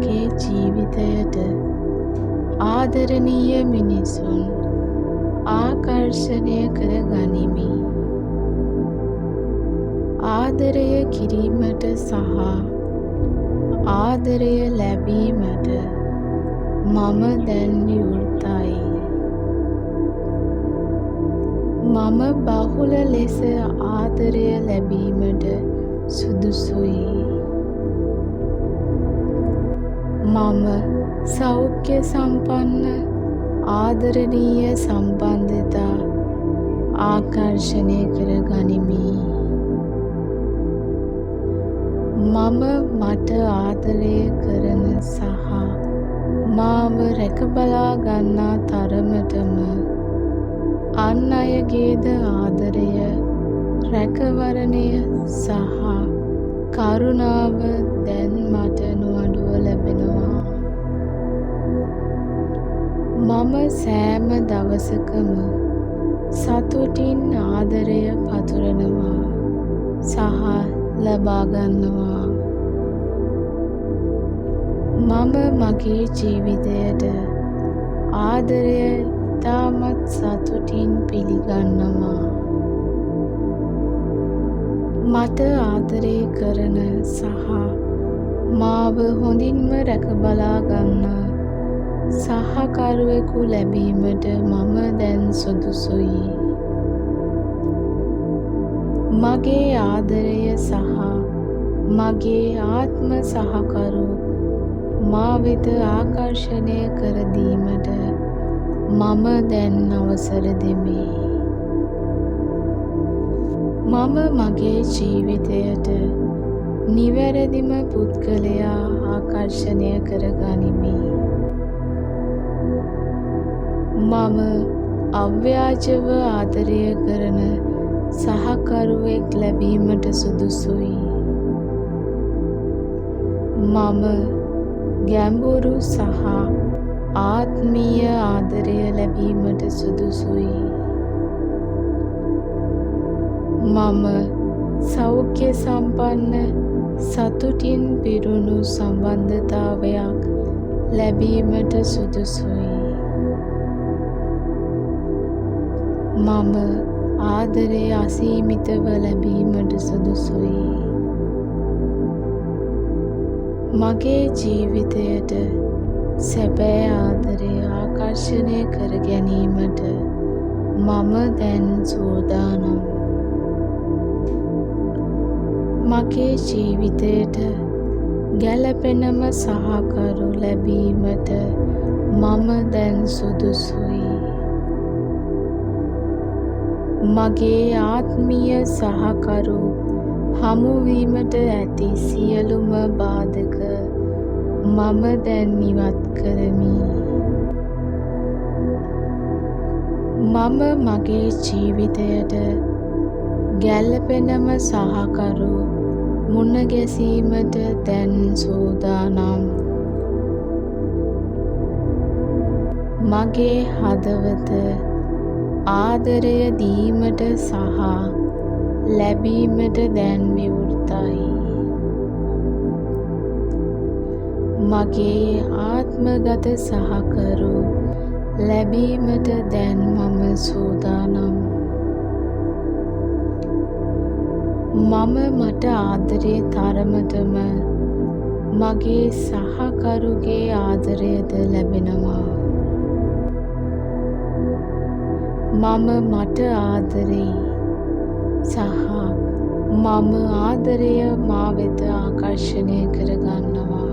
මගේ ජීවිතයට ආදරණීය මිනිසුන් ආකර්ෂණය කර ගනිමි. ආදරය කිරීමට සහ ආදරය ලැබීමට මම දැන් විවෘතයි. මම බහුල ලෙස ආදරය ලැබීමට සුදුසුයි. මම සෞඛ්‍ය සම්පන්න ආදරණීය සම්බන්ධතා ආකර්ෂණය කර ගනිමි. මම මට ආදරය කරන සහ මාව රැකබලා ගන්නා තරමටම අන් අයගේද ආදරය, රැකවරණය සහ කරුණාව දැන් මට නොඅඩුව ලැබෙනවා. මම සෑම දවසකම සතුටින් ආදරය පතුරනවා සහ ලබා ගන්නවා. මම මගේ ජීවිතයට ආදරය ඉතාමත් සතුටින් පිළිගන්නවා. මට ආදරය කරන සහ මාව හොඳින්ම රැකබලා ගන්නා සහකරුවෙකු ලැබීමට මම දැන් සුදුසුයි. මගේ ආදරය සහ මගේ ආත්ම සහකරු මා වෙත ආකර්ෂණය කර දීමට මම දැන් අවසර දෙමි. මම මගේ ජීවිතයට නිවැරදිම පුද්ගලයා ආකර්ෂණය කර ගනිමි. මම අව්‍යාජව ආදරය කරන සහකරුවෙක් ලැබීමට සුදුසුයි. මම ගැඹුරු සහ ආත්මීය ආදරය ලැබීමට සුදුසුයි. මම සෞඛ්‍ය සම්පන්න සතුටින් පිරුණු සම්බන්ධතාවයක් ලැබීමට සුදුසුයි. මම ආදරය අසීමිතව ලැබීමට සුදුසුයි. මගේ ජීවිතයට සැබෑ ආදරය ආකර්ෂණය කර ගැනීමට මම දැන් සූදානම්. මගේ ජීවිතයට ගැළපෙනම සහකරු ලැබීමට මම දැන් සුදුසුයි. මගේ ආත්මීය සහකරු හමුවීමට ඇති සියලුම බාධක මම දැන් ඉවත් කරමි. මම මගේ ජීවිතයට ගැළපෙනම සහකරු මුණ ගැසීමට දැන් සූදානම්. මගේ හදවත ආදරය දීමට සහ ලැබීමට දැන් විවෘතයි. මගේ ආත්මගත සහකරු ලැබීමට දැන් මම සූදානම්. මම මට ආදරේ තරමටම මගේ සහකරුගේ ආදරයද ලැබෙනවා. මම මට ආදරෙයි සහ මම ආදරය මා වෙත ආකර්ෂණය කරගන්නවා.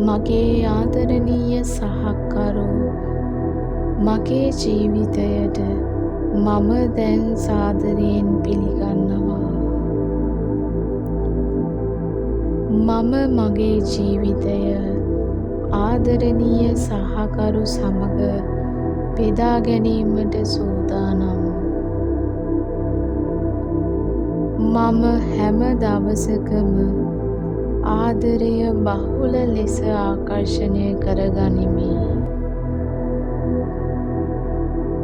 මගේ ආදරණීය සහකරු මගේ ජීවිතයට මම දැන් සාදරයෙන් පිළිගන්නවා. මම මගේ ජීවිතය ආදරණීය සහකරු සමග බෙදා ගැනීමට සූදානම්. මම හැම දවසකම ආදරය බහුල ලෙස ආකර්ෂණය කරගනිමි.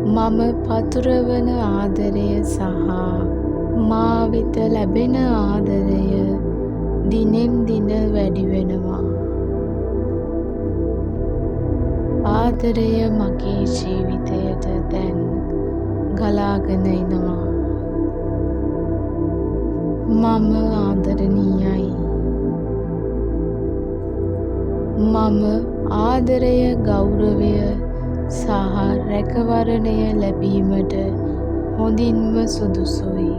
මම පතුරවන ආදරය සහ මා වෙත ලැබෙන ආදරය දිනෙන් දින වැඩි වෙනවා. ආදරය මගේ ජීවිතයට දැන් ගලාගෙන එනවා. මම ආදරණීයයි. මම ආදරය, ගෞරවය සහ රැකවරණය ලැබීමට හොඳින්ම සුදුසුයි.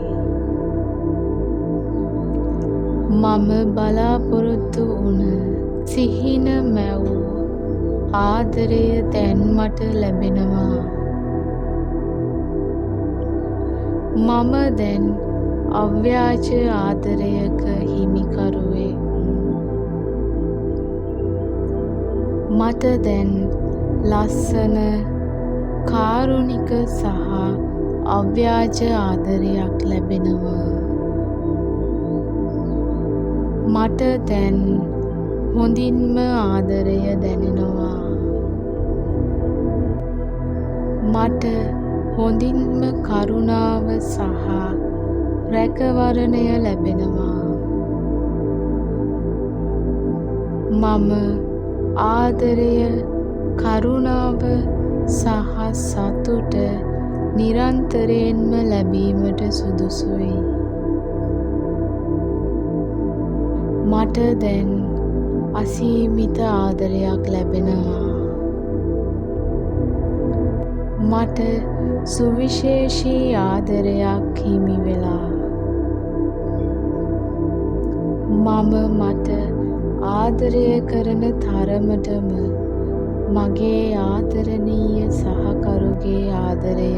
මම බලාපොරොත්තු වුණ සිහින මැවූ ආදරය දැන් මට ලැබෙනවා. මම දැන් අව්‍යාජ ආදරයක හිමිකරුවෙක්. මට දැන් ලස්සන, කාරුණික සහ අව්‍යාජ ආදරයක් ලැබෙනවා. මට දැන් හොඳින්ම ආදරය දැනෙනවා. මට හොඳින්ම කරුණාව සහ රැකවරණය ලැබෙනවා. මම ආදරය, කරුණාව සහ සතුට නිරන්තරයෙන්ම ලැබීමට සුදුසුයි. මට දැන් අසීමිත ආදරයක් ලැබෙනවා. මට සුවිශේෂී ආදරයක් හිමි වෙලා. මම මට ආදරය කරන තරමටම මගේ ආදරණීය සහකරුගේ ආදරය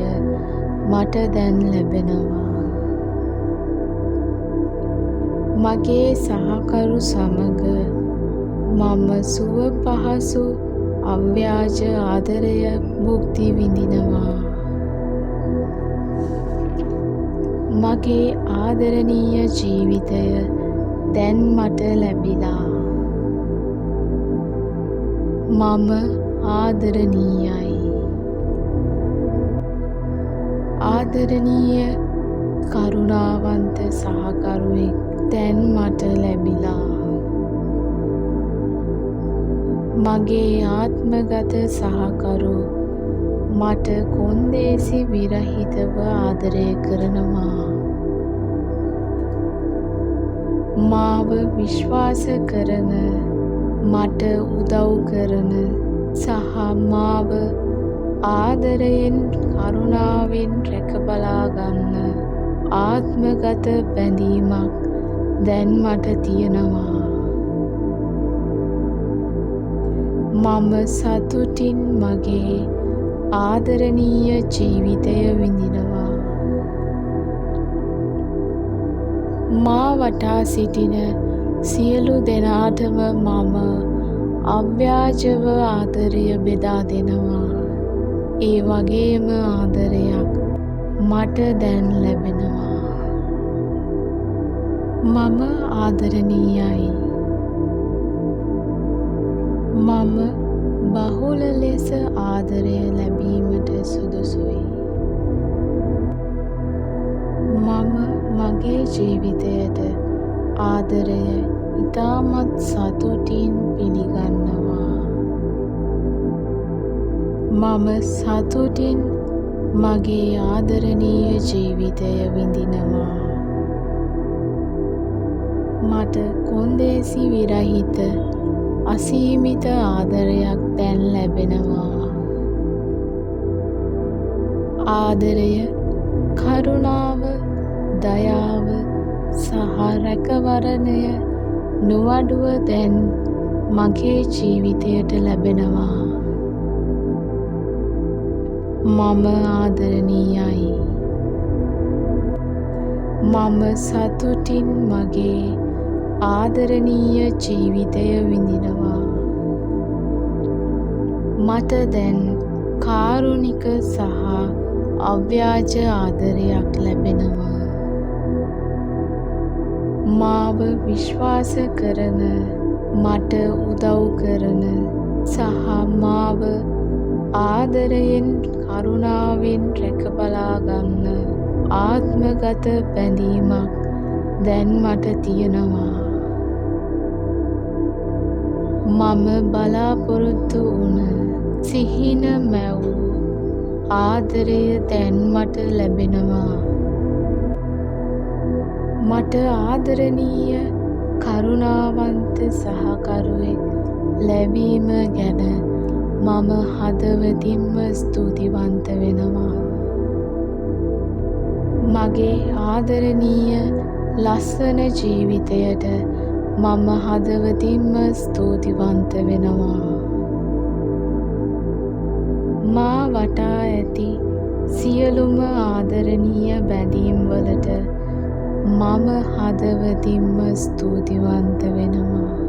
මට දැන් ලැබෙනවා. මගේ සහකරු සමග මම සුව පහසු අව්‍යාජ ආදරය භුක්ති විඳිනවා. මගේ ආදරණීය ජීවිතය දැන් මට ලැබිලා. මම ආදරණීයයි. ආදරණීය, කරුණාවන්ත සහකරුවෙක් දැන් මට ලැබිලා. මගේ ආත්මගත සහකරු මට කොන්දේසි විරහිතව ආදරය කරනවා. මාව විශ්වාස කරන, මට උදව් කරන සහ මාව ආදරයෙන්, කරුණාවෙන් රැකබලා ගන්න ආත්මගත බැඳීමක් දැන් මට තියෙනවා. මම සතුටින් මගේ ආදරණීය ජීවිතය විඳිනවා. මා වටා සිටින සියලු දෙනාටම මම අව්‍යාජව ආදරය බෙදා දෙනවා. ඒ වගේම ආදරයක් මට දැන් ලැබෙනවා. මම ආදරණීයයි. මම බහුල ලෙස ආදරය ලැබීමට සුදුසුයි. මම මගේ ජීවිතයට ආදරය ඉතාමත් සතුටින් පිළිගන්නවා. මම සතුටින් මගේ ආදරණීය ජීවිතය විඳිනවා. මට කොන්දේසි විරහිත අසීමිත ආදරයක් දැන් ලැබෙනවා. ආදරය, කරුණාව, දයාව සහ රැකවරණය නොඅඩුව දැන් මගේ ජීවිතයට ලැබෙනවා. මම ආදරණීයයි. මම සතුටින් මගේ ආදරණීය ජීවිතය විඳිනවා. මට දැන් කාරුණික සහ අව්‍යාජ ආදරයක් ලැබෙනවා. මාව විශ්වාස කරන, මට උදව් කරන සහ මාව ආදරයෙන්, කරුණාවෙන් රැකබලා ගන්න ආත්මගත බැඳීමක් දැන් මට තියෙනවා. මම බලාපොරොත්තු වුණ සිහින මැවූ ආදරය දැන් මට ලැබෙනවා. මට ආදරණීය කරුණාවන්ත සහකරුවෙක් ලැබීම ගැන මම හදවතින්ම ස්තුතිවන්ත වෙනවා. මගේ ආදරණීය ලස්සන ජීවිතයට මම හදවතින්ම ස්තුතිවන්ත වෙනවා. මා වටා ඇති සියලුම ආදරණීය බැඳීම් වලට මම හදවතින්ම ස්තුතිවන්ත වෙනවා.